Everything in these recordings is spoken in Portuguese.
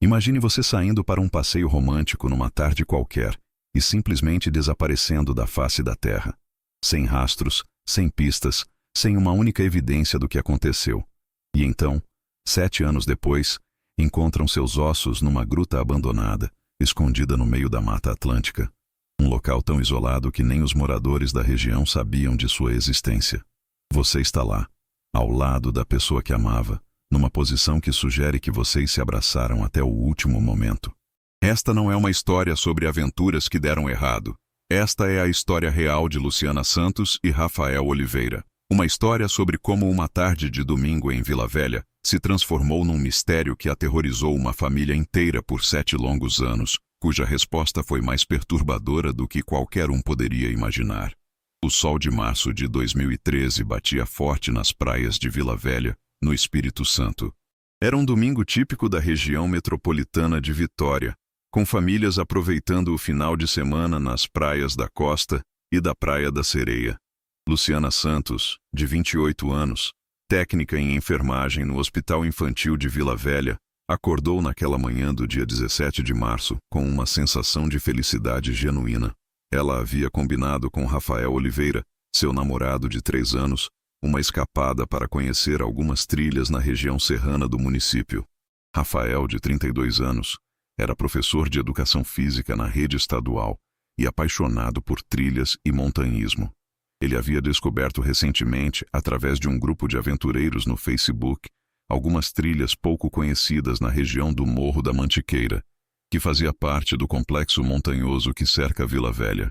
Imagine você saindo para um passeio romântico numa tarde qualquer e simplesmente desaparecendo da face da terra. Sem rastros, sem pistas, sem uma única evidência do que aconteceu. E então, 7 anos depois, encontram seus ossos numa gruta abandonada, escondida no meio da Mata Atlântica. Um local tão isolado que nem os moradores da região sabiam de sua existência. Você está lá, ao lado da pessoa que amava, numa posição que sugere que vocês se abraçaram até o último momento. Esta não é uma história sobre aventuras que deram errado. Esta é a história real de Luciana Santos e Rafael Oliveira. Uma história sobre como uma tarde de domingo em Vila Velha se transformou num mistério que aterrorizou uma família inteira por 7 longos anos, cuja resposta foi mais perturbadora do que qualquer um poderia imaginar. O sol de março de 2013 batia forte nas praias de Vila Velha, no Espírito Santo. Era um domingo típico da região metropolitana de Vitória, com famílias aproveitando o final de semana nas praias da Costa e da Praia da Sereia. Luciana Santos, de 28 anos, técnica em enfermagem no Hospital Infantil de Vila Velha, acordou naquela manhã do dia 17 de março com uma sensação de felicidade genuína. Ela havia combinado com Rafael Oliveira, seu namorado de 3 anos, uma escapada para conhecer algumas trilhas na região serrana do município. Rafael, de 32 anos, era professor de educação física na rede estadual e apaixonado por trilhas e montanhismo. Ele havia descoberto recentemente, através de um grupo de aventureiros no Facebook, algumas trilhas pouco conhecidas na região do Morro da Mantiqueira, que fazia parte do complexo montanhoso que cerca Vila Velha.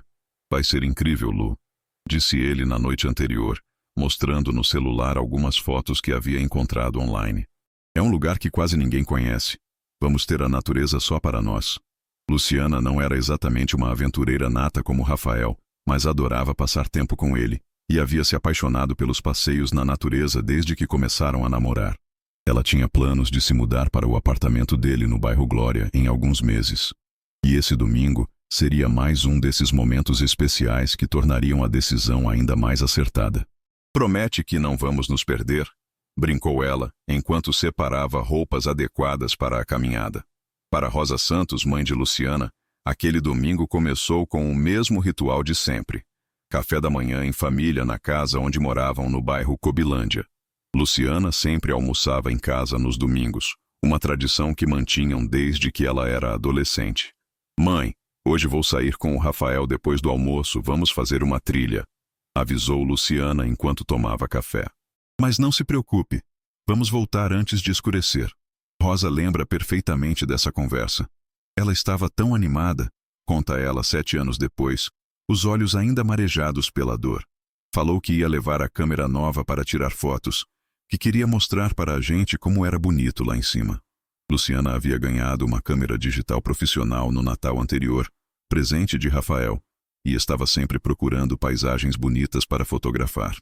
"Vai ser incrível, Lu", disse ele na noite anterior, mostrando no celular algumas fotos que havia encontrado online. "É um lugar que quase ninguém conhece. Vamos ter a natureza só para nós." Luciana não era exatamente uma aventureira nata como Rafael, mas adorava passar tempo com ele, e havia se apaixonado pelos passeios na natureza desde que começaram a namorar. Ela tinha planos de se mudar para o apartamento dele no bairro Glória em alguns meses. E esse domingo seria mais um desses momentos especiais que tornariam a decisão ainda mais acertada. "Promete que não vamos nos perder?", brincou ela, enquanto separava roupas adequadas para a caminhada. Para Rosa Santos, mãe de Luciana, aquele domingo começou com o mesmo ritual de sempre. Café da manhã em família na casa onde moravam no bairro Cobilândia. Luciana sempre almoçava em casa nos domingos, uma tradição que mantinham desde que ela era adolescente. "Mãe, hoje vou sair com o Rafael depois do almoço, vamos fazer uma trilha", avisou Luciana enquanto tomava café. "Mas não se preocupe, vamos voltar antes de escurecer." Rosa lembra perfeitamente dessa conversa. Ela estava tão animada, conta ela 7 anos depois, os olhos ainda marejados pela dor. Falou que ia levar a câmera nova para tirar fotos, que queria mostrar para a gente como era bonito lá em cima. Luciana havia ganhado uma câmera digital profissional no Natal anterior, presente de Rafael, e estava sempre procurando paisagens bonitas para fotografar.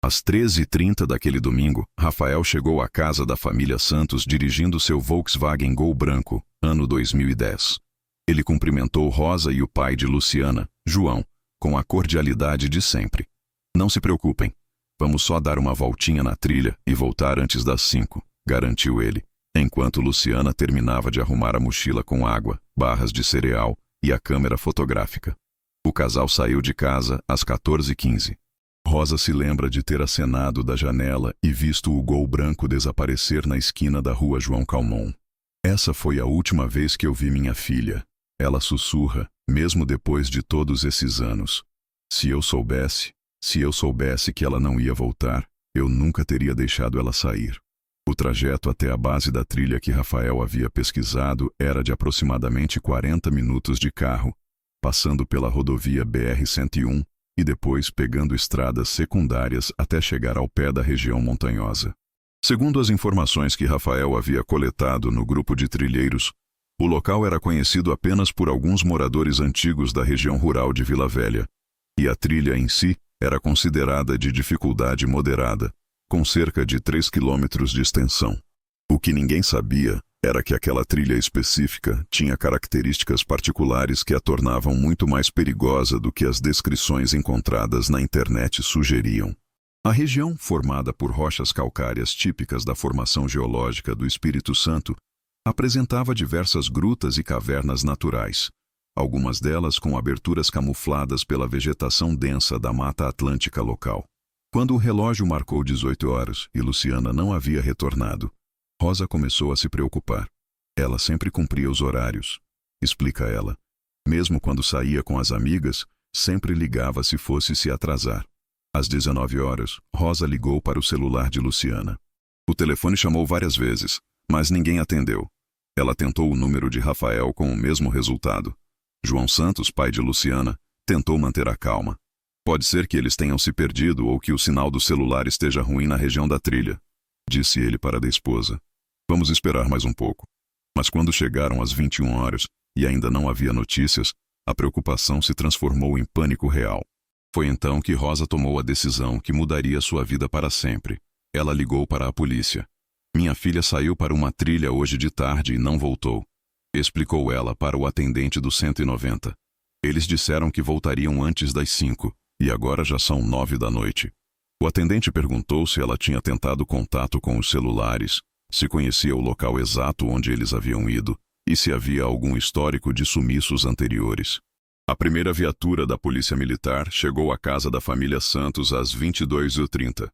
Às 13h30 daquele domingo, Rafael chegou à casa da família Santos dirigindo seu Volkswagen Gol branco, ano 2010. Ele cumprimentou Rosa e o pai de Luciana, João, com a cordialidade de sempre. "Não se preocupem, vamos só dar uma voltinha na trilha e voltar antes das 5, garantiu ele, enquanto Luciana terminava de arrumar a mochila com água, barras de cereal e a câmera fotográfica. O casal saiu de casa às 14h15. Rosa se lembra de ter acenado da janela e visto o Gol branco desaparecer na esquina da rua João Calmon. "Essa foi a última vez que eu vi minha filha", ela sussurra, mesmo depois de todos esses anos. Se eu soubesse que ela não ia voltar, eu nunca teria deixado ela sair." O trajeto até a base da trilha que Rafael havia pesquisado era de aproximadamente 40 minutos de carro, passando pela rodovia BR-101, e depois pegando estradas secundárias até chegar ao pé da região montanhosa. Segundo as informações que Rafael havia coletado no grupo de trilheiros, o local era conhecido apenas por alguns moradores antigos da região rural de Vila Velha, e a trilha em si era considerada de dificuldade moderada, com cerca de 3 quilômetros de extensão. O que ninguém sabia era que aquela trilha específica tinha características particulares que a tornavam muito mais perigosa do que as descrições encontradas na internet sugeriam. A região, formada por rochas calcárias típicas da formação geológica do Espírito Santo, Apresentava diversas grutas e cavernas naturais, algumas delas com aberturas camufladas pela vegetação densa da Mata Atlântica local. Quando o relógio marcou 18 horas e Luciana não havia retornado, Rosa começou a se preocupar. Ela sempre cumpria os horários, explica ela. Mesmo quando saía com as amigas, sempre ligava se fosse se atrasar. Às 19 horas, Rosa ligou para o celular de Luciana. O telefone chamou várias vezes, mas ninguém atendeu. Ela tentou o número de Rafael com o mesmo resultado. João Santos, pai de Luciana, tentou manter a calma. Pode ser que eles tenham se perdido ou que o sinal do celular esteja ruim na região da trilha, disse ele para a esposa. Vamos esperar mais um pouco. Mas quando chegaram às 21 horas e ainda não havia notícias, a preocupação se transformou em pânico real. Foi então que Rosa tomou a decisão que mudaria sua vida para sempre. Ela ligou para a polícia. Minha filha saiu para uma trilha hoje de tarde e não voltou, explicou ela para o atendente do 190. Eles disseram que voltariam antes das 5, e agora já são 9 da noite. O atendente perguntou se ela tinha tentado contato com os celulares, se conhecia o local exato onde eles haviam ido e se havia algum histórico de sumiços anteriores. A primeira viatura da Polícia Militar chegou à casa da família Santos às 22h30.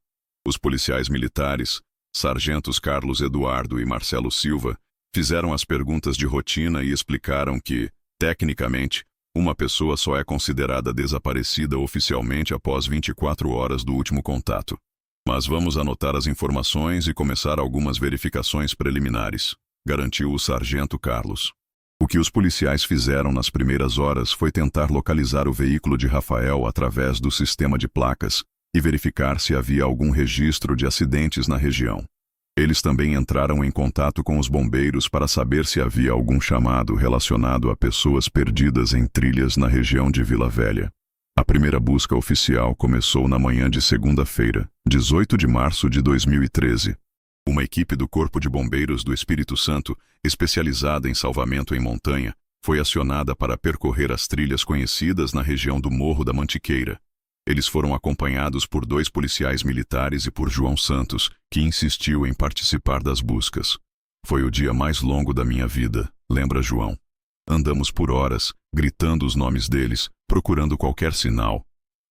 Os policiais militares, sargentos Carlos Eduardo e Marcelo Silva, fizeram as perguntas de rotina e explicaram que, tecnicamente, uma pessoa só é considerada desaparecida oficialmente após 24 horas do último contato. Mas vamos anotar as informações e começar algumas verificações preliminares, garantiu o sargento Carlos. O que os policiais fizeram nas primeiras horas foi tentar localizar o veículo de Rafael através do sistema de placas e verificar se havia algum registro de acidentes na região. Eles também entraram em contato com os bombeiros para saber se havia algum chamado relacionado a pessoas perdidas em trilhas na região de Vila Velha. A primeira busca oficial começou na manhã de segunda-feira, 18 de março de 2013. Uma equipe do Corpo de Bombeiros do Espírito Santo, especializada em salvamento em montanha, foi acionada para percorrer as trilhas conhecidas na região do Morro da Mantiqueira. Eles foram acompanhados por 2 policiais militares e por João Santos, que insistiu em participar das buscas. Foi o dia mais longo da minha vida, lembra João. Andamos por horas, gritando os nomes deles, procurando qualquer sinal.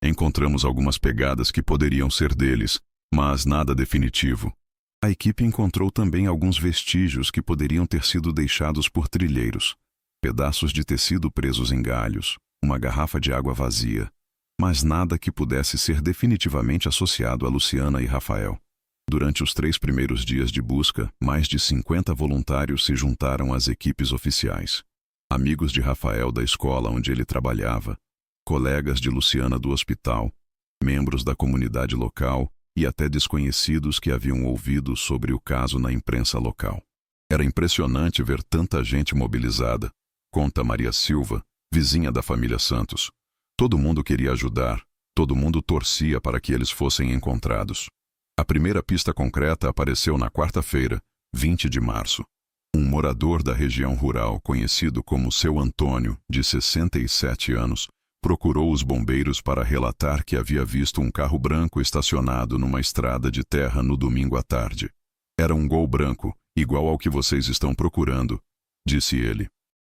Encontramos algumas pegadas que poderiam ser deles, mas nada definitivo. A equipe encontrou também alguns vestígios que poderiam ter sido deixados por trilheiros. Pedaços de tecido presos em galhos, uma garrafa de água vazia, mas nada que pudesse ser definitivamente associado a Luciana e Rafael. Durante os 3 primeiros dias de busca, mais de 50 voluntários se juntaram às equipes oficiais. Amigos de Rafael da escola onde ele trabalhava, colegas de Luciana do hospital, membros da comunidade local e até desconhecidos que haviam ouvido sobre o caso na imprensa local. Era impressionante ver tanta gente mobilizada, conta Maria Silva, vizinha da família Santos. Todo mundo queria ajudar, todo mundo torcia para que eles fossem encontrados. A primeira pista concreta apareceu na quarta-feira, 20 de março. Um morador da região rural, conhecido como Seu Antônio, de 67 anos, procurou os bombeiros para relatar que havia visto um carro branco estacionado numa estrada de terra no domingo à tarde. Era um Gol branco, igual ao que vocês estão procurando, disse ele.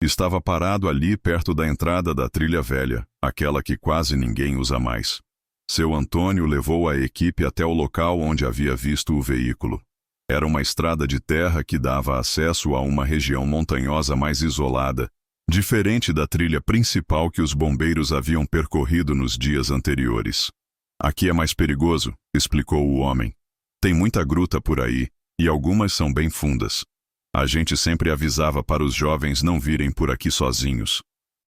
Estava parado ali perto da entrada da trilha velha, aquela que quase ninguém usa mais. Seu Antônio levou a equipe até o local onde havia visto o veículo. Era uma estrada de terra que dava acesso a uma região montanhosa mais isolada, diferente da trilha principal que os bombeiros haviam percorrido nos dias anteriores. Aqui é mais perigoso, explicou o homem. Tem muita gruta por aí, e algumas são bem fundas. A gente sempre avisava para os jovens não virem por aqui sozinhos.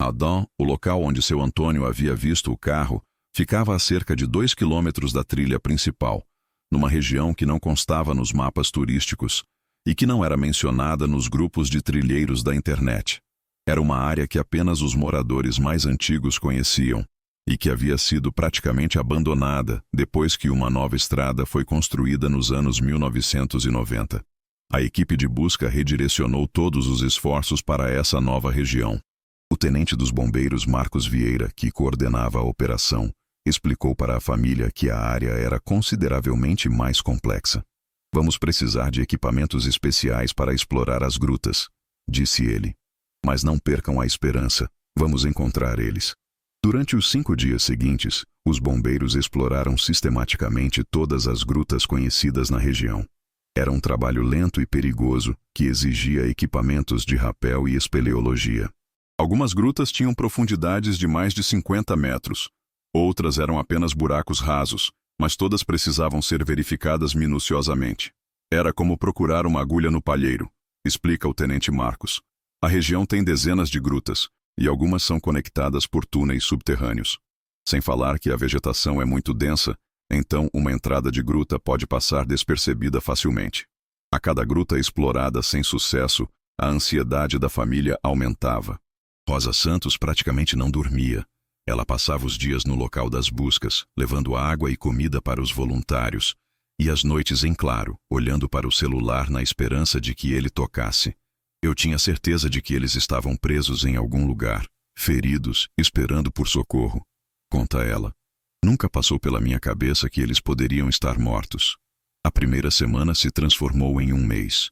Adão, o local onde seu Antônio havia visto o carro, ficava a cerca de 2 quilômetros da trilha principal, numa região que não constava nos mapas turísticos e que não era mencionada nos grupos de trilheiros da internet. Era uma área que apenas os moradores mais antigos conheciam e que havia sido praticamente abandonada depois que uma nova estrada foi construída nos anos 1990. A equipe de busca redirecionou todos os esforços para essa nova região. O tenente dos bombeiros Marcos Vieira, que coordenava a operação, explicou para a família que a área era consideravelmente mais complexa. Vamos precisar de equipamentos especiais para explorar as grutas, disse ele. Mas não percam a esperança, vamos encontrar eles. Durante os 5 dias seguintes, os bombeiros exploraram sistematicamente todas as grutas conhecidas na região. Era um trabalho lento e perigoso que exigia equipamentos de rapel e espeleologia. Algumas grutas tinham profundidades de mais de 50 metros. Outras eram apenas buracos rasos, mas todas precisavam ser verificadas minuciosamente. Era como procurar uma agulha no palheiro, explica o tenente Marcos. A região tem dezenas de grutas, e algumas são conectadas por túneis subterrâneos. Sem falar que a vegetação é muito densa, então uma entrada de gruta pode passar despercebida facilmente. A cada gruta explorada sem sucesso, a ansiedade da família aumentava. Rosa Santos praticamente não dormia. Ela passava os dias no local das buscas, levando água e comida para os voluntários, e as noites em claro, olhando para o celular na esperança de que ele tocasse. Eu tinha certeza de que eles estavam presos em algum lugar, feridos, esperando por socorro, conta ela. Nunca passou pela minha cabeça que eles poderiam estar mortos. A primeira semana se transformou em 1 mês.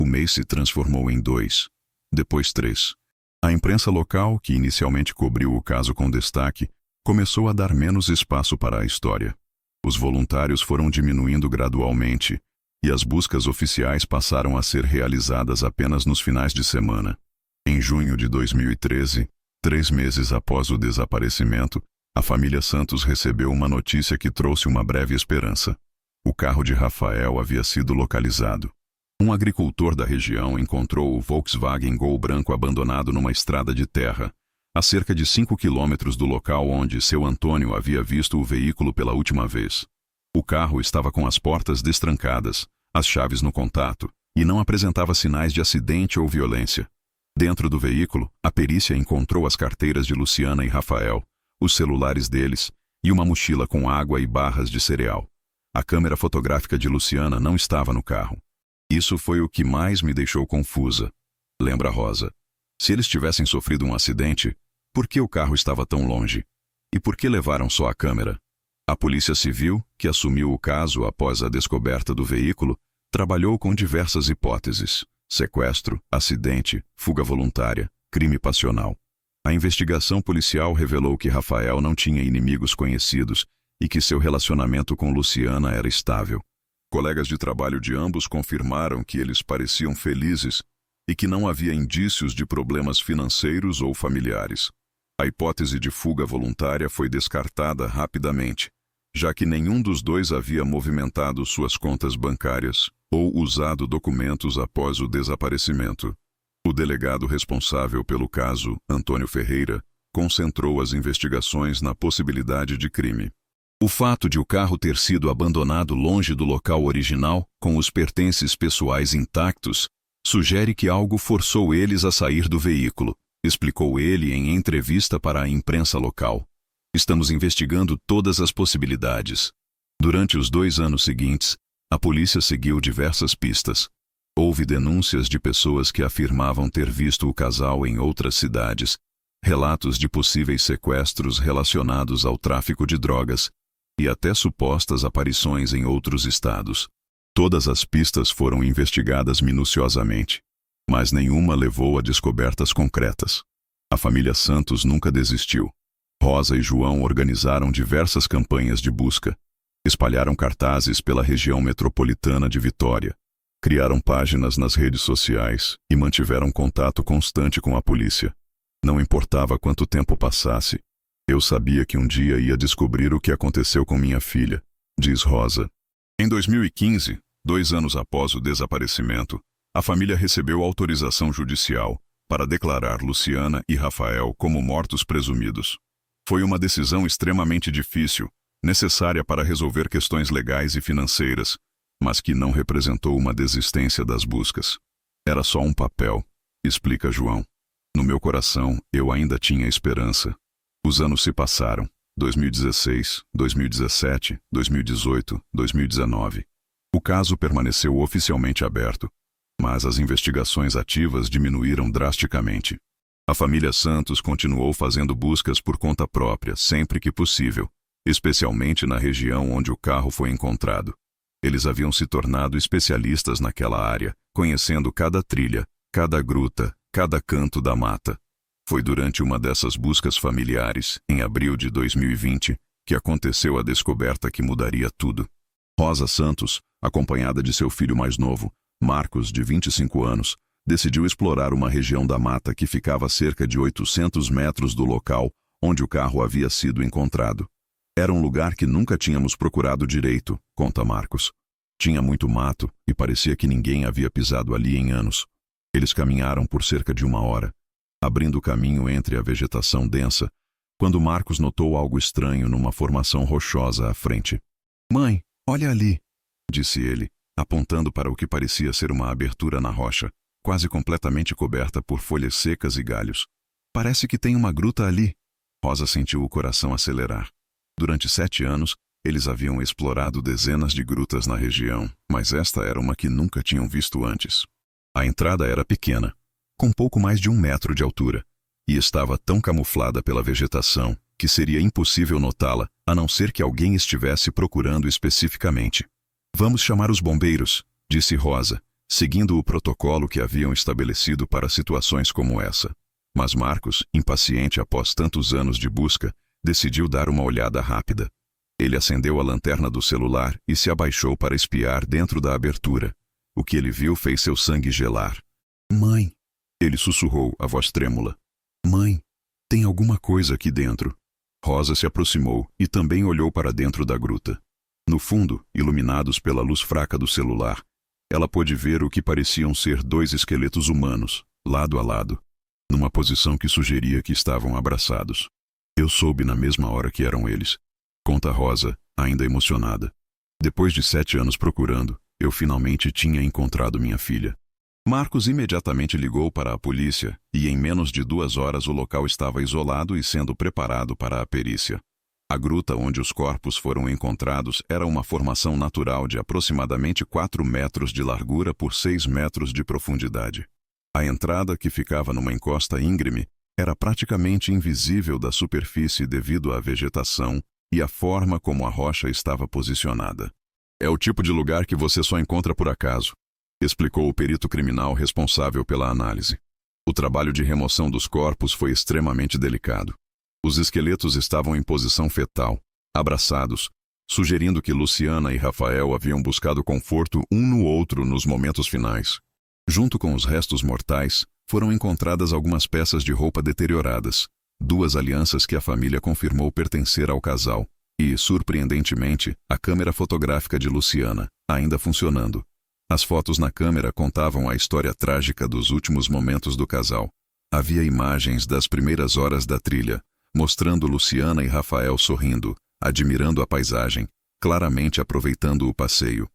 O mês se transformou em 2, depois 3. A imprensa local, que inicialmente cobriu o caso com destaque, começou a dar menos espaço para a história. Os voluntários foram diminuindo gradualmente, e as buscas oficiais passaram a ser realizadas apenas nos finais de semana. Em junho de 2013, 3 meses após o desaparecimento, a família Santos recebeu uma notícia que trouxe uma breve esperança. O carro de Rafael havia sido localizado. Um agricultor da região encontrou o Volkswagen Gol branco abandonado numa estrada de terra, a cerca de 5 quilômetros do local onde seu Antônio havia visto o veículo pela última vez. O carro estava com as portas destrancadas, as chaves no contato, e não apresentava sinais de acidente ou violência. Dentro do veículo, a perícia encontrou as carteiras de Luciana e Rafael, os celulares deles e uma mochila com água e barras de cereal. A câmera fotográfica de Luciana não estava no carro. Isso foi o que mais me deixou confusa, lembra Rosa. Se eles tivessem sofrido um acidente, por que o carro estava tão longe? E por que levaram só a câmera? A Polícia Civil, que assumiu o caso após a descoberta do veículo, trabalhou com diversas hipóteses: sequestro, acidente, fuga voluntária, crime passional. A investigação policial revelou que Rafael não tinha inimigos conhecidos e que seu relacionamento com Luciana era estável. Colegas de trabalho de ambos confirmaram que eles pareciam felizes e que não havia indícios de problemas financeiros ou familiares. A hipótese de fuga voluntária foi descartada rapidamente, já que nenhum dos dois havia movimentado suas contas bancárias ou usado documentos após o desaparecimento. O delegado responsável pelo caso, Antônio Ferreira, concentrou as investigações na possibilidade de crime. O fato de o carro ter sido abandonado longe do local original, com os pertences pessoais intactos, sugere que algo forçou eles a sair do veículo, explicou ele em entrevista para a imprensa local. Estamos investigando todas as possibilidades. Durante os 2 anos seguintes, a polícia seguiu diversas pistas. Houve denúncias de pessoas que afirmavam ter visto o casal em outras cidades, relatos de possíveis sequestros relacionados ao tráfico de drogas e até supostas aparições em outros estados. Todas as pistas foram investigadas minuciosamente, mas nenhuma levou a descobertas concretas. A família Santos nunca desistiu. Rosa e João organizaram diversas campanhas de busca, espalharam cartazes pela região metropolitana de Vitória, criaram páginas nas redes sociais e mantiveram contato constante com a polícia. Não importava quanto tempo passasse, eu sabia que um dia ia descobrir o que aconteceu com minha filha, diz Rosa. Em 2015, 2 anos após o desaparecimento, a família recebeu autorização judicial para declarar Luciana e Rafael como mortos presumidos. Foi uma decisão extremamente difícil, necessária para resolver questões legais e financeiras, mas que não representou uma desistência das buscas. Era só um papel, explica João. No meu coração, eu ainda tinha esperança. Os anos se passaram, 2016, 2017, 2018, 2019. O caso permaneceu oficialmente aberto, mas as investigações ativas diminuíram drasticamente. A família Santos continuou fazendo buscas por conta própria sempre que possível, especialmente na região onde o carro foi encontrado. Eles haviam se tornado especialistas naquela área, conhecendo cada trilha, cada gruta, cada canto da mata. Foi durante uma dessas buscas familiares, em abril de 2020, que aconteceu a descoberta que mudaria tudo. Rosa Santos, acompanhada de seu filho mais novo, Marcos, de 25 anos, decidiu explorar uma região da mata que ficava a cerca de 800 metros do local onde o carro havia sido encontrado. Era um lugar que nunca tínhamos procurado direito, conta Marcos. Tinha muito mato e parecia que ninguém havia pisado ali em anos. Eles caminharam por cerca de 1 hora, abrindo caminho entre a vegetação densa, quando Marcos notou algo estranho numa formação rochosa à frente. "Mãe, olha ali", disse ele, apontando para o que parecia ser uma abertura na rocha, quase completamente coberta por folhas secas e galhos. "Parece que tem uma gruta ali." Rosa sentiu o coração acelerar. Durante 7 anos, eles haviam explorado dezenas de grutas na região, mas esta era uma que nunca tinham visto antes. A entrada era pequena, com pouco mais de 1 metro de altura, e estava tão camuflada pela vegetação que seria impossível notá-la, a não ser que alguém estivesse procurando especificamente. "Vamos chamar os bombeiros", disse Rosa, seguindo o protocolo que haviam estabelecido para situações como essa. Mas Marcos, impaciente após tantos anos de busca, decidiu dar uma olhada rápida. Ele acendeu a lanterna do celular e se abaixou para espiar dentro da abertura. O que ele viu fez seu sangue gelar. "Mãe", ele sussurrou, a voz trêmula. "Mãe, tem alguma coisa aqui dentro." Rosa se aproximou e também olhou para dentro da gruta. No fundo, iluminados pela luz fraca do celular, ela pôde ver o que pareciam ser 2 esqueletos humanos, lado a lado, numa posição que sugeria que estavam abraçados. "Eu soube na mesma hora que eram eles", conta Rosa, ainda emocionada. "Depois de 7 anos procurando, eu finalmente tinha encontrado minha filha." Marcos imediatamente ligou para a polícia e em menos de 2 horas o local estava isolado e sendo preparado para a perícia. A gruta onde os corpos foram encontrados era uma formação natural de aproximadamente 4 metros de largura por 6 metros de profundidade. A entrada, que ficava numa encosta íngreme, era praticamente invisível da superfície devido à vegetação e à forma como a rocha estava posicionada. "É o tipo de lugar que você só encontra por acaso", explicou o perito criminal responsável pela análise. O trabalho de remoção dos corpos foi extremamente delicado. Os esqueletos estavam em posição fetal, abraçados, sugerindo que Luciana e Rafael haviam buscado conforto um no outro nos momentos finais. Junto com os restos mortais, foram encontradas algumas peças de roupa deterioradas, 2 alianças que a família confirmou pertencer ao casal, e, surpreendentemente, a câmera fotográfica de Luciana, ainda funcionando. As fotos na câmera contavam a história trágica dos últimos momentos do casal. Havia imagens das primeiras horas da trilha, mostrando Luciana e Rafael sorrindo, admirando a paisagem, claramente aproveitando o passeio.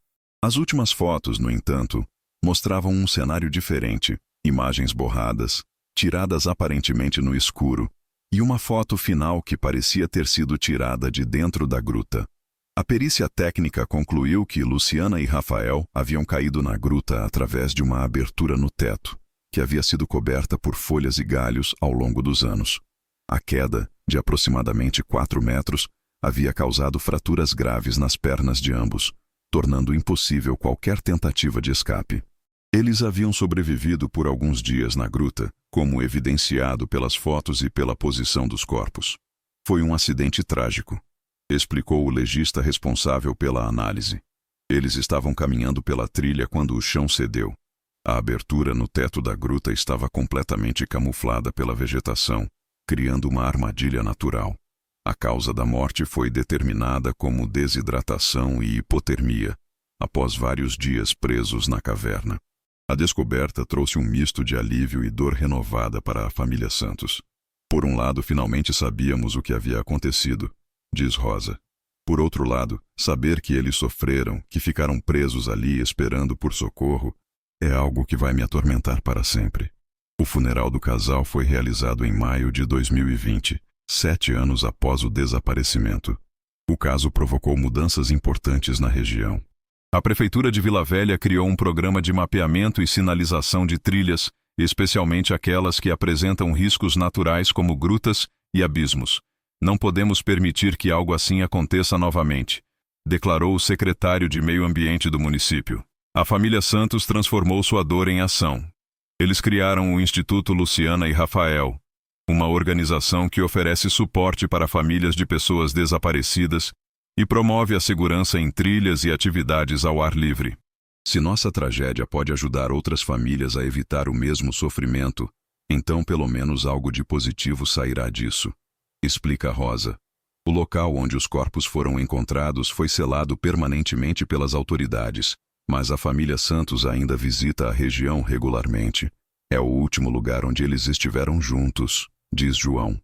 As últimas fotos, no entanto, mostravam um cenário diferente, imagens borradas, tiradas aparentemente no escuro, e uma foto final que parecia ter sido tirada de dentro da gruta. A perícia técnica concluiu que Luciana e Rafael haviam caído na gruta através de uma abertura no teto, que havia sido coberta por folhas e galhos ao longo dos anos. A queda, de aproximadamente 4 metros, havia causado fraturas graves nas pernas de ambos, tornando impossível qualquer tentativa de escape. Eles haviam sobrevivido por alguns dias na gruta, como evidenciado pelas fotos e pela posição dos corpos. "Foi um acidente trágico", explicou o legista responsável pela análise. "Eles estavam caminhando pela trilha quando o chão cedeu. A abertura no teto da gruta estava completamente camuflada pela vegetação, criando uma armadilha natural. A causa da morte foi determinada como desidratação e hipotermia, após vários dias presos na caverna." A descoberta trouxe um misto de alívio e dor renovada para a família Santos. "Por um lado, finalmente sabíamos o que havia acontecido", diz Rosa. "Por outro lado, saber que eles sofreram, que ficaram presos ali esperando por socorro, é algo que vai me atormentar para sempre." O funeral do casal foi realizado em maio de 2020, 7 anos após o desaparecimento. O caso provocou mudanças importantes na região. A Prefeitura de Vila Velha criou um programa de mapeamento e sinalização de trilhas, especialmente aquelas que apresentam riscos naturais como grutas e abismos. "Não podemos permitir que algo assim aconteça novamente", declarou o secretário de Meio Ambiente do município. A família Santos transformou sua dor em ação. Eles criaram o Instituto Luciana e Rafael, uma organização que oferece suporte para famílias de pessoas desaparecidas e promove a segurança em trilhas e atividades ao ar livre. Se nossa tragédia pode ajudar outras famílias a evitar o mesmo sofrimento, então pelo menos algo de positivo sairá disso, explica Rosa. O local onde os corpos foram encontrados foi selado permanentemente pelas autoridades, mas a família Santos ainda visita a região regularmente. É o último lugar onde eles estiveram juntos, diz João.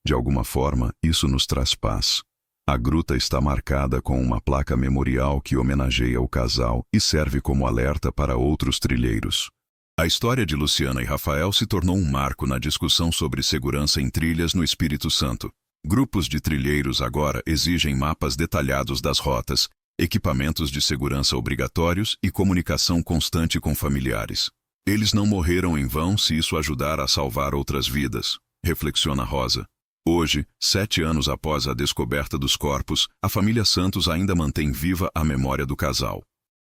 De alguma forma, isso nos traz paz. A gruta está marcada com uma placa memorial que homenageia o casal e serve como alerta para outros trilheiros. A história de Luciana e Rafael se tornou um marco na discussão sobre segurança em trilhas no Espírito Santo. Grupos de trilheiros agora exigem mapas detalhados das rotas, equipamentos de segurança obrigatórios e comunicação constante com familiares. Eles não morreram em vão se isso ajudar a salvar outras vidas, reflexiona Rosa. Hoje, 7 anos após a descoberta dos corpos, a família Santos ainda mantém viva a memória do casal.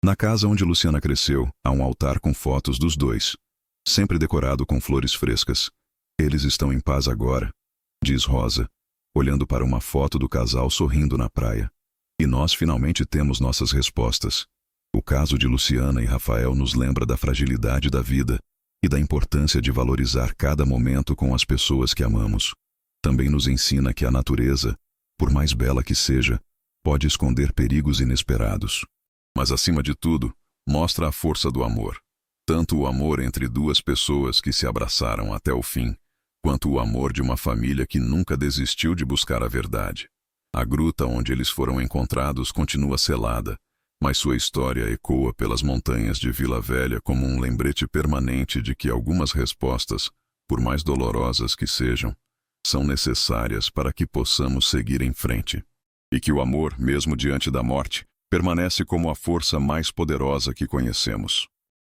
Na casa onde Luciana cresceu, há um altar com fotos dos dois, sempre decorado com flores frescas. Eles estão em paz agora, diz Rosa, olhando para uma foto do casal sorrindo na praia. E nós finalmente temos nossas respostas. O caso de Luciana e Rafael nos lembra da fragilidade da vida e da importância de valorizar cada momento com as pessoas que amamos. Também nos ensina que a natureza, por mais bela que seja, pode esconder perigos inesperados. Mas, acima de tudo, mostra a força do amor. Tanto o amor entre duas pessoas que se abraçaram até o fim, quanto o amor de uma família que nunca desistiu de buscar a verdade. A gruta onde eles foram encontrados continua selada, mas sua história ecoa pelas montanhas de Vila Velha como um lembrete permanente de que algumas respostas, por mais dolorosas que sejam, são necessárias para que possamos seguir em frente. E que o amor, mesmo diante da morte, permanece como a força mais poderosa que conhecemos.